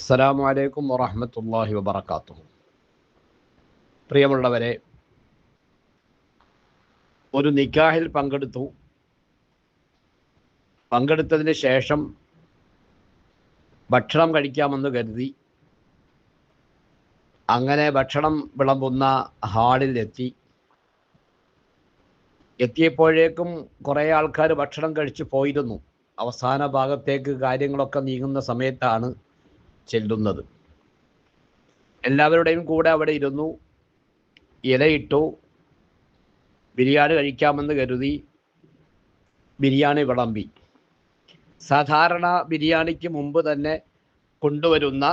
അസ്സലാമു അലൈക്കും വറഹ്മത്തുള്ളാഹി വബറകാതുഹു. പ്രിയമുള്ളവരെ, ഒരു നിക്കാഹിൽ പങ്കെടുത്തതിന് ശേഷം ഭക്ഷണം കഴിക്കാമെന്ന് കരുതി അങ്ങനെ ഭക്ഷണം വിളമ്പുന്ന ഹാളിൽ എത്തിയപ്പോഴേക്കും കുറേ ആൾക്കാർ ഭക്ഷണം കഴിച്ച് പോയിരുന്നു. അവസാന ഭാഗത്തേക്ക് കാര്യങ്ങളൊക്കെ നീങ്ങുന്ന സമയത്താണ് ചെല്ലുന്നത്. എല്ലാവരുടെയും കൂടെ അവിടെ ഇരുന്നു, ഇലയിട്ടു, ബിരിയാണി കഴിക്കാമെന്ന് കരുതി ബിരിയാണി വിളമ്പി. സാധാരണ ബിരിയാണിക്ക് മുമ്പ് തന്നെ കൊണ്ടുവരുന്ന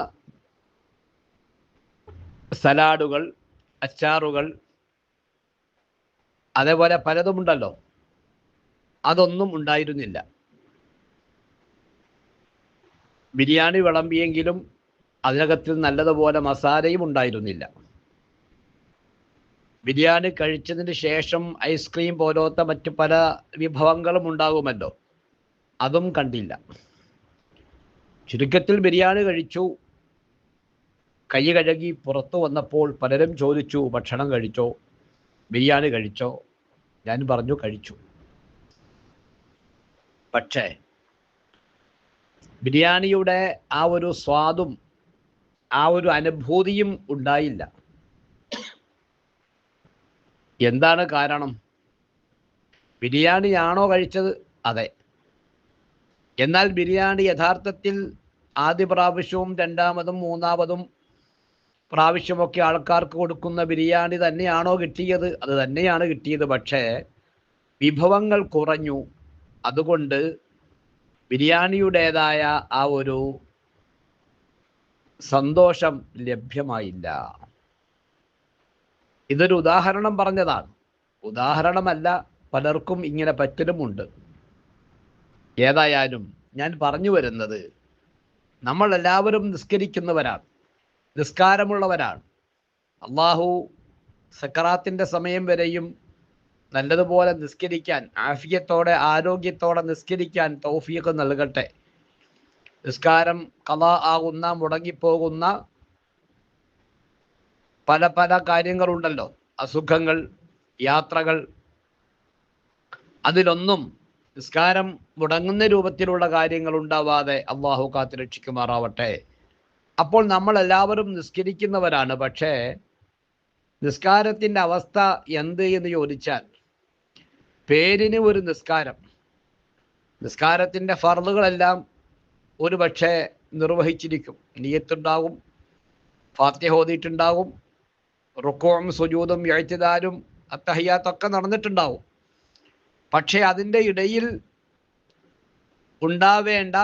സലാഡുകൾ, അച്ചാറുകൾ, അതേപോലെ പലതുമുണ്ടല്ലോ, അതൊന്നും ഉണ്ടായിരുന്നില്ല. ബിരിയാണി വിളമ്പിയെങ്കിലും അതിനകത്ത് നല്ലതുപോലെ മസാലയും ഉണ്ടായിരുന്നില്ല. ബിരിയാണി കഴിച്ചതിന് ശേഷം ഐസ്ക്രീം പോലത്തെ മറ്റു പല വിഭവങ്ങളും ഉണ്ടാകുമല്ലോ, അതും കണ്ടില്ല. ചുരുക്കത്തിൽ ബിരിയാണി കഴിച്ചു, കൈ കഴുകി പുറത്തു വന്നപ്പോൾ പലരും ചോദിച്ചു, ഭക്ഷണം കഴിച്ചോ, ബിരിയാണി കഴിച്ചോ? ഞാൻ പറഞ്ഞു കഴിച്ചു. പക്ഷേ ബിരിയാണിയുടെ ആ ഒരു സ്വാദും ആ ഒരു അനുഭൂതിയും ഉണ്ടായില്ല. എന്താണ് കാരണം? ബിരിയാണിയാണോ കഴിച്ചത്? അതെ. എന്നാൽ ബിരിയാണി യഥാർത്ഥത്തിൽ ആദ്യ പ്രാവശ്യവും രണ്ടാമതും മൂന്നാമതും പ്രാവശ്യമൊക്കെ ആൾക്കാർക്ക് കൊടുക്കുന്ന ബിരിയാണി തന്നെയാണോ കിട്ടിയത്? അത് തന്നെയാണ് കിട്ടിയത്. പക്ഷേ വിഭവങ്ങൾ കുറഞ്ഞു. അതുകൊണ്ട് ബിരിയാണിയുടേതായ ആ ഒരു സന്തോഷം ലഭ്യമായില്ല. ഇതൊരു ഉദാഹരണം പറഞ്ഞതാണ്. ഉദാഹരണമല്ല, പലർക്കും ഇങ്ങനെ പറ്റലുമുണ്ട്. ഏതായാലും ഞാൻ പറഞ്ഞു വരുന്നത്, നമ്മൾ എല്ലാവരും നിസ്കരിക്കുന്നവരാണ്, നിസ്കാരമുള്ളവരാണ്. അള്ളാഹു സക്കറാത്തിൻ്റെ സമയം വരെയും നല്ലതുപോലെ നിസ്കരിക്കാൻ, ആഫിയത്തോടെ ആരോഗ്യത്തോടെ നിസ്കരിക്കാൻ തൗഫീഖ് നൽകട്ടെ. നിസ്കാരം ഖളാ ആകുന്ന, മുടങ്ങിപ്പോകുന്ന പല പല കാര്യങ്ങളുണ്ടല്ലോ, അസുഖങ്ങൾ, യാത്രകൾ, അതിലൊന്നും നിസ്കാരം മുടങ്ങുന്ന രൂപത്തിലുള്ള കാര്യങ്ങൾ ഉണ്ടാവാതെ അള്ളാഹു കാത്തുരക്ഷിക്കുമാറാവട്ടെ. അപ്പോൾ നമ്മൾ എല്ലാവരും നിസ്കരിക്കുന്നവരാണ്. പക്ഷേ നിസ്കാരത്തിൻ്റെ അവസ്ഥ എന്ത് എന്ന് ചോദിച്ചാൽ, പേരിന് ഒരു നിസ്കാരം, നിസ്കാരത്തിൻ്റെ ഫർളുകളെല്ലാം ഒരു പക്ഷേ നിർവഹിച്ചിരിക്കും. നിയ്യത്തുണ്ടാകും, ഫാത്തിഹ ഓതിയിട്ടുണ്ടാകും, റുക്കൂഉം സുജൂദും ഇഅ്തിദാലും അത്തഹിയ്യാത്തൊക്കെ നടന്നിട്ടുണ്ടാവും. പക്ഷേ അതിൻ്റെ ഇടയിൽ ഉണ്ടാവേണ്ട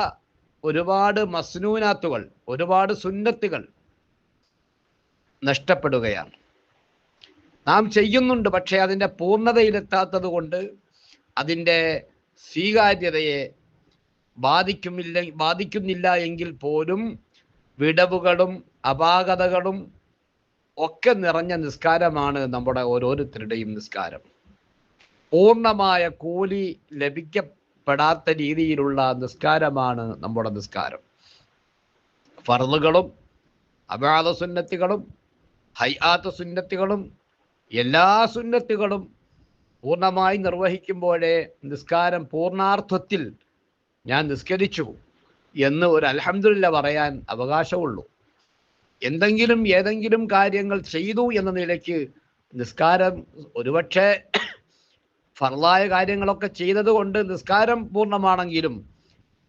ഒരുപാട് മസ്നൂനാത്തുകൾ, ഒരുപാട് സുന്നത്തുകൾ നഷ്ടപ്പെടുകയാണ്. നാം ചെയ്യുന്നുണ്ട്, പക്ഷേ അതിൻ്റെ പൂർണ്ണതയിലെത്താത്തത് കൊണ്ട് അതിൻ്റെ സ്വീകാര്യതയെ ബാധിക്കുന്നില്ല എങ്കിൽ പോലും വിടവുകളും അപാകതകളും ഒക്കെ നിറഞ്ഞ നിസ്കാരമാണ് നമ്മുടെ ഓരോരുത്തരുടെയും നിസ്കാരം. പൂർണ്ണമായ കൂലി ലഭിക്കപ്പെടാത്ത രീതിയിലുള്ള നിസ്കാരമാണ് നമ്മുടെ നിസ്കാരം. ഫർളുകളും അബാദ സുന്നത്തുകളും ഹൈആത്ത് സുന്നത്തുകളും എല്ലാ സുന്നത്തുകളും പൂർണ്ണമായി നിർവഹിക്കുമ്പോഴേ നിസ്കാരം പൂർണ്ണാർത്ഥത്തിൽ ഞാൻ നിസ്കരിച്ചു എന്ന് ഒരു അൽഹംദുലില്ലാ പറയാൻ അവകാശമുള്ളൂ. ഏതെങ്കിലും കാര്യങ്ങൾ ചെയ്തു എന്ന നിലയ്ക്ക് നിസ്കാരം, ഒരുപക്ഷെ ഫർളായ കാര്യങ്ങളൊക്കെ ചെയ്തതുകൊണ്ട് നിസ്കാരം പൂർണ്ണമാണെങ്കിലും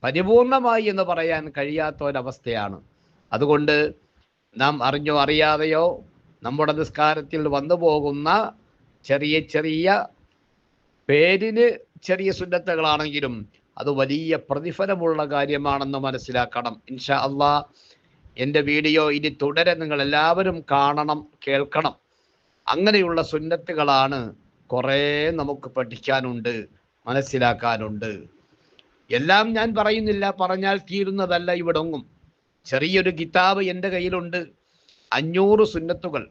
പരിപൂർണമായി എന്ന് പറയാൻ കഴിയാത്ത ഒരവസ്ഥയാണ്. അതുകൊണ്ട് നാം അറിഞ്ഞോ അറിയാതെയോ നമ്മുടെ നിസ്കാരത്തിൽ വന്നു പോകുന്ന ചെറിയ ചെറിയ പേരിന് ചെറിയ സുന്നത്തുകളാണെങ്കിലും അത് വലിയ പ്രതിഫലമുള്ള കാര്യമാണെന്ന് മനസ്സിലാക്കണം. ഇൻഷാ അള്ളാഹ് എൻ്റെ വീഡിയോ ഇനി തുടരെ നിങ്ങൾ എല്ലാവരും കാണണം, കേൾക്കണം. അങ്ങനെയുള്ള സുന്നത്തുകളാണ് കുറേ നമുക്ക് പഠിക്കാനുണ്ട്, മനസ്സിലാക്കാനുണ്ട്. എല്ലാം ഞാൻ പറയുന്നില്ല, പറഞ്ഞാൽ തീരുന്നതല്ല ഇവിടൊങ്ങും. ചെറിയൊരു കിതാബ് എൻ്റെ കയ്യിലുണ്ട്, 500 സുന്നത്തുകൾ.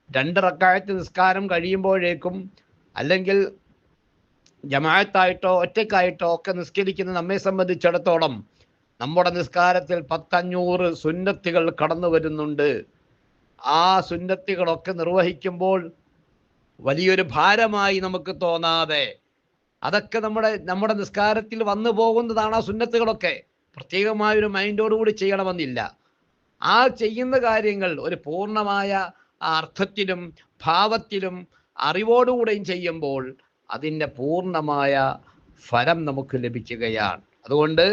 2 റക്അത്ത് നിസ്കാരം കഴിയുമ്പോഴേക്കും, അല്ലെങ്കിൽ ജമാഅത്തായിട്ടോ ഒറ്റക്കായിട്ടോ ഒക്കെ നിസ്കരിക്കുന്ന നമ്മെ സംബന്ധിച്ചിടത്തോളം നമ്മുടെ നിസ്കാരത്തിൽ 500 സുന്നത്തുകൾ കടന്നു വരുന്നുണ്ട്. ആ സുന്നത്തുകളൊക്കെ നിർവഹിക്കുമ്പോൾ വലിയൊരു ഭാരമായി നമുക്ക് തോന്നാതെ, അതൊക്കെ നമ്മുടെ നിസ്കാരത്തിൽ വന്നു പോകുന്നതാണ് ആ സുന്നത്തുകളൊക്കെ. പ്രത്യേകമായൊരു മൈൻഡോടുകൂടി ചെയ്യണമെന്നില്ല. ആ ചെയ്യുന്ന കാര്യങ്ങൾ ഒരു പൂർണ്ണമായ അർത്ഥത്തിലും ഭാവത്തിലും അറിവോടുകൂടെയും ചെയ്യുമ്പോൾ അതിൻ്റെ പൂർണ്ണമായ ഫലം നമുക്ക് ലഭിക്കുകയാണ്. അതുകൊണ്ട്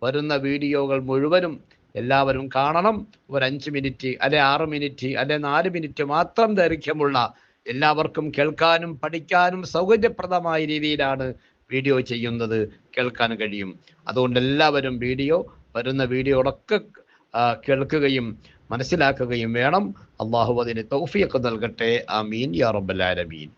വരുന്ന വീഡിയോകൾ മുഴുവനും എല്ലാവരും കാണണം. ഒരു 5 മിനിറ്റ് അല്ലെ 6 മിനിറ്റ് അല്ലെ 4 മിനിറ്റ് മാത്രം ദൈർഘ്യമുള്ള, എല്ലാവർക്കും കേൾക്കാനും പഠിക്കാനും സൗകര്യപ്രദമായ രീതിയിലാണ് വീഡിയോ ചെയ്യുന്നത്, കേൾക്കാൻ കഴിയും. അതുകൊണ്ട് എല്ലാവരും വരുന്ന വീഡിയോകളൊക്കെ കേൾക്കുകയും മനസ്സിലാക്കുകയും വേണം. അള്ളാഹു അതിന് തൗഫീഖ് നൽകട്ടെ. ആമീൻ യാ റബ്ബൽ ആലമീൻ.